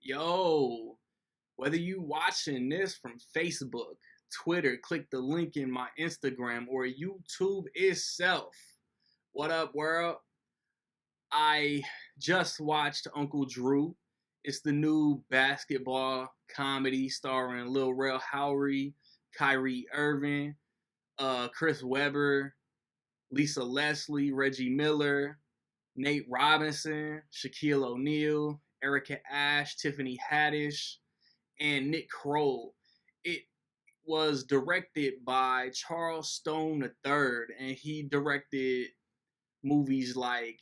Yo, whether you watching this from Facebook, Twitter, click the link in my Instagram, or YouTube itself. What up, world? I just watched Uncle Drew. It's the new basketball comedy starring Lil Rel Howery, Kyrie Irving, Chris Webber, Lisa Leslie, Reggie Miller, Nate Robinson, Shaquille O'Neal, Erica Ash, Tiffany Haddish, and Nick Kroll. It was directed by Charles Stone III, and he directed movies like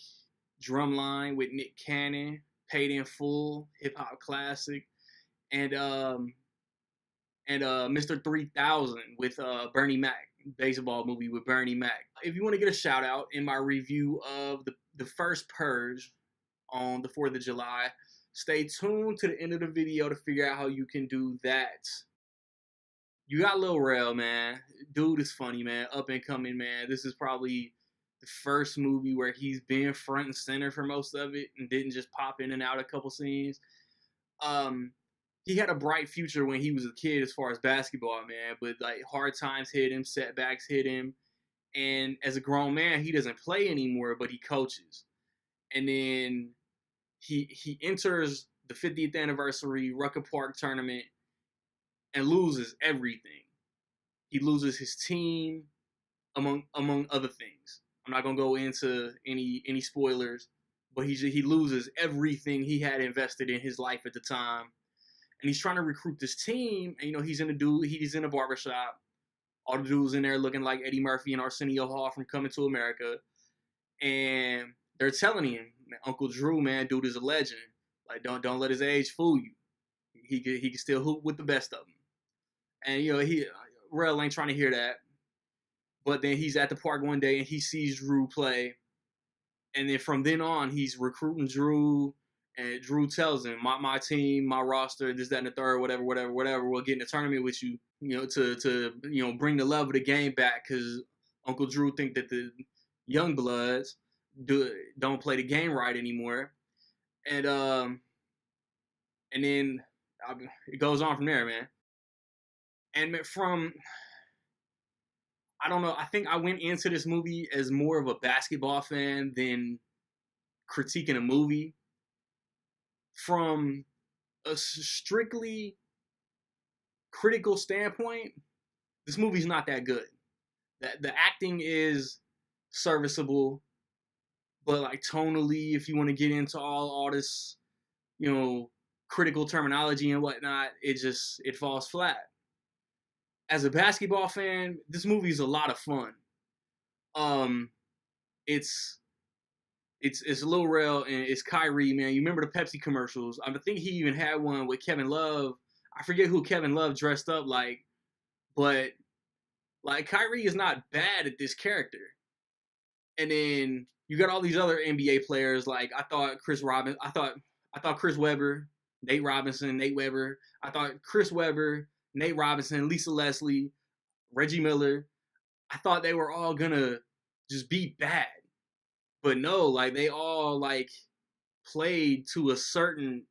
Drumline with Nick Cannon, Paid in Full, hip hop classic, and Mr. 3000 with Bernie Mac, baseball movie with Bernie Mac. If you want to get a shout out in my review of the first Purge on the 4th of July, stay tuned to the end of the video to figure out how you can do that. You got Lil Rel, man. Dude is funny, man. Up and coming, man. This is probably the first movie where he's been front and center for most of it and didn't just pop in and out a couple scenes. Um, he had a bright future when he was a kid as far as basketball, man. But like hard times hit him, setbacks hit him, and as a grown man, he doesn't play anymore, but he coaches. And then he enters the 50th anniversary Rucker Park tournament and loses everything. He loses his team, among other things. I'm not gonna go into any spoilers, but he loses everything he had invested in his life at the time, and he's trying to recruit this team. And he's in a barbershop. All the dudes in there looking like Eddie Murphy and Arsenio Hall from Coming to America, and they're telling him, Uncle Drew, man, dude is a legend. Like don't let his age fool you. He can still hoop with the best of them. And Rel ain't trying to hear that. But then he's at the park one day and he sees Drew play. And then from then on, he's recruiting Drew. And Drew tells him, my team, my roster, this, that, and the third, whatever, we'll get in the tournament with you, to bring the love of the game back. Because Uncle Drew think that the young bloods don't play the game right anymore. And then it goes on from there, man. And I don't know. I think I went into this movie as more of a basketball fan than critiquing a movie. From a strictly critical standpoint, this movie's not that good. The acting is serviceable, but like tonally, if you want to get into all this, critical terminology and whatnot, it falls flat. As a basketball fan, this movie is a lot of fun. It's Lil Rel and it's Kyrie, man. You remember the Pepsi commercials? I think he even had one with Kevin Love. I forget who Kevin Love dressed up like, but like Kyrie is not bad at this character. And then you got all these other NBA players. Like I thought Chris Webber, Nate Robinson, Nate Webber. I thought Chris Webber, Nate Robinson, Lisa Leslie, Reggie Miller. I thought they were all gonna just be bad. But no, like they all like played to a certain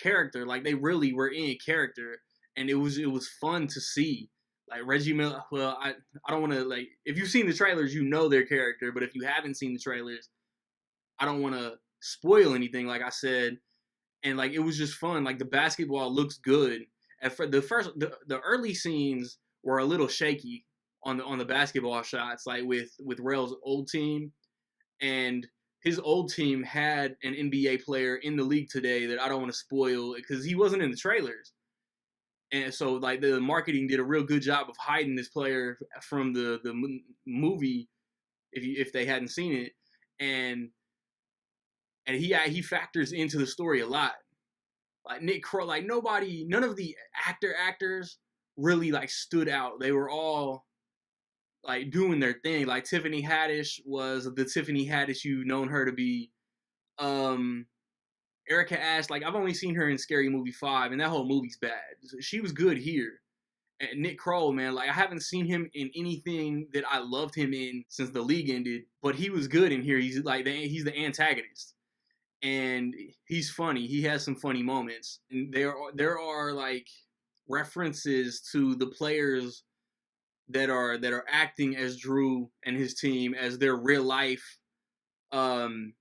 character. Like they really were in character. And it was fun to see. Like Reggie Miller, well, I don't want to, like, if you've seen the trailers, you know their character. But if you haven't seen the trailers, I don't want to spoil anything, like I said. And like it was just fun. Like the basketball looks good. And for the early scenes were a little shaky on the basketball shots, like with Rel's old team. And his old team had an NBA player in the league today that I don't want to spoil because he wasn't in the trailers. And so like the marketing did a real good job of hiding this player from the movie if they hadn't seen it. And he factors into the story a lot. Like Nick Kroll, like none of the actors really like stood out. They were all like doing their thing. Like Tiffany Haddish was the Tiffany Haddish you've known her to be. Erica Ash, like I've only seen her in Scary Movie 5, and that whole movie's bad. She was good here. And Nick Kroll, man, like I haven't seen him in anything that I loved him in since the league ended, but he was good in here. He's the antagonist. and he's funny. He has some funny moments, and there are like references to the players that are acting as Drew and his team as their real life, um,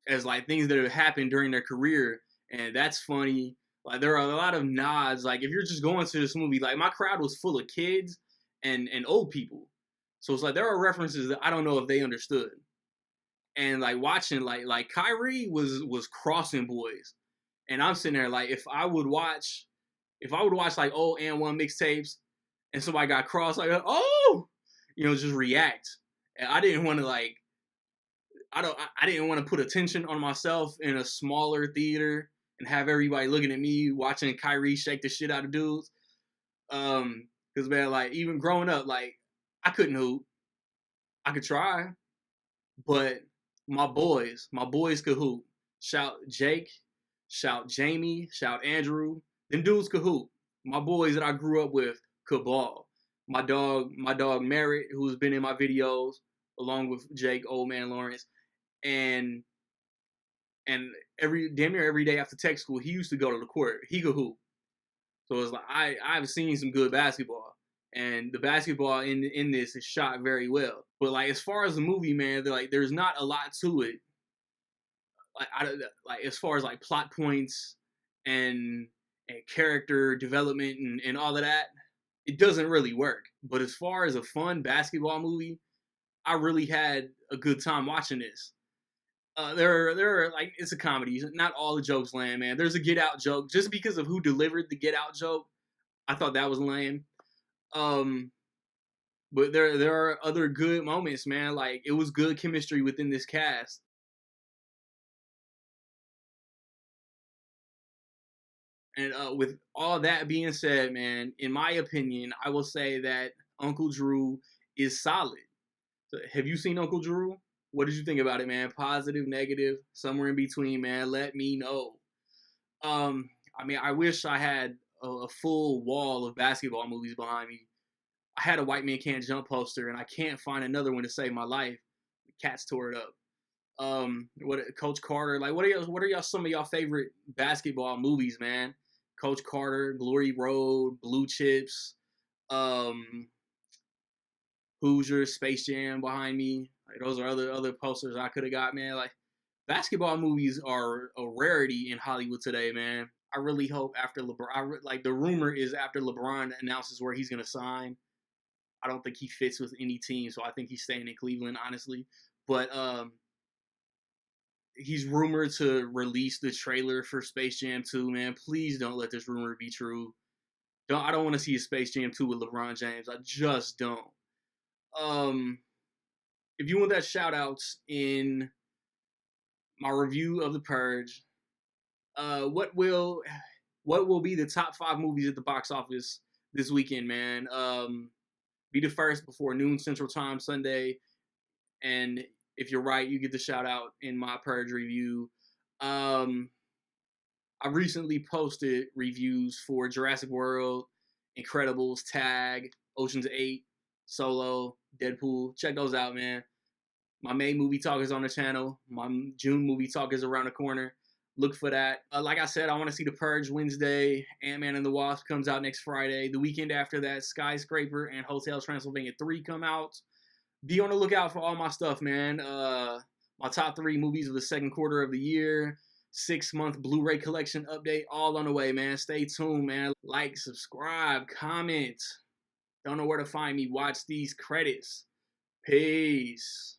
as like things that have happened during their career, and that's funny. Like there are a lot of nods. Like if you're just going to this movie, like my crowd was full of kids and old people, so it's like there are references that I don't know if they understood. And like watching like Kyrie was crossing boys, and I'm sitting there like if I would watch like old and one mixtapes and somebody got crossed, like oh, just react. And I didn't want to like I didn't want to put attention on myself in a smaller theater and have everybody looking at me watching Kyrie shake the shit out of dudes. Because man, like even growing up, like I couldn't hoop. I could try, but my boys could hoop. Shout Jake, shout Jamie, shout Andrew. Them dudes could hoop. My boys that I grew up with could ball. My dog Merritt, who's been in my videos, along with Jake, old man Lawrence, and every damn near every day after tech school, he used to go to the court. He could hoop. So it's like I've seen some good basketball, and the basketball in this is shot very well. But like as far as the movie, man, there's not a lot to it. Like as far as like plot points and character development and all of that, it doesn't really work. But as far as a fun basketball movie, I really had a good time watching this. There are like it's a comedy. Not all the jokes land, man. There's a Get Out joke just because of who delivered the Get Out joke. I thought that was lame. Um, but there are other good moments, man. Like it was good chemistry within this cast. And with all that being said, man, in my opinion, I will say that Uncle Drew is solid. So, have you seen Uncle Drew? What did you think about it, man? Positive, negative, somewhere in between, man. Let me know. I mean, I wish I had a full wall of basketball movies behind me. I had a White Man Can't Jump poster, and I can't find another one to save my life. The cats tore it up. What Coach Carter? Like, what are y'all some of y'all favorite basketball movies, man? Coach Carter, Glory Road, Blue Chips, um, Hoosier, Space Jam behind me. Like those are other posters I could have got, man. Like basketball movies are a rarity in Hollywood today, man. I really hope after LeBron, like the rumor is after LeBron announces where he's gonna sign. I don't think he fits with any team, so I think he's staying in Cleveland, honestly. But he's rumored to release the trailer for Space Jam 2, man. Please don't let this rumor be true. I don't want to see a Space Jam 2 with LeBron James. I just don't. Um, if you want that shout outs in my review of The Purge, what will be the top 5 movies at the box office this weekend, man? Be the first before noon Central Time Sunday, and if you're right, you get the shout out in my Purge review. I recently posted reviews for Jurassic World, Incredibles, Tag, Ocean's 8, Solo, Deadpool. Check those out, man. My May movie talk is on the channel. My June movie talk is around the corner. Look for that. Like I said, I want to see The Purge Wednesday. Ant-Man and the Wasp comes out next Friday. The weekend after that, Skyscraper and Hotel Transylvania 3 come out. Be on the lookout for all my stuff, man. My top 3 movies of the second quarter of the year. 6-month Blu-ray collection update, all on the way, man. Stay tuned, man. Like, subscribe, comment. Don't know where to find me. Watch these credits. Peace.